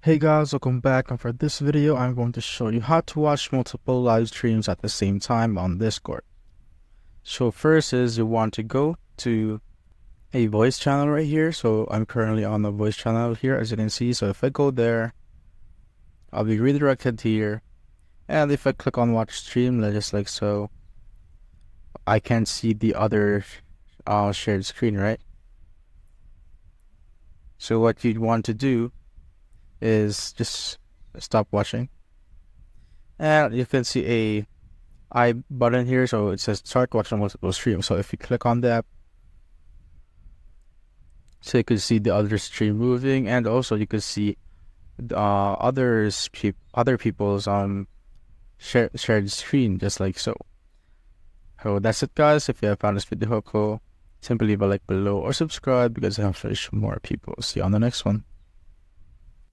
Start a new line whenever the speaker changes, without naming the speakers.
Hey guys, welcome back, and for this video I'm going to show you how to watch multiple live streams at the same time on Discord. So first is you want to go to a voice channel right here. So I'm currently on the voice channel here, as you can see. So if I go there, I'll be redirected here, and if I click on watch stream, just like so, I can see the other shared screen, right? So what you'd want to do is just stop watching, and you can see a I button here, so it says start watching multiple streams. So if you click on that, so you can see the other stream moving, and also you can see other people's shared screen, just like so. So that's it, guys. If you have found this video helpful, simply leave a like below or subscribe because it helps reach more people. See you on the next one.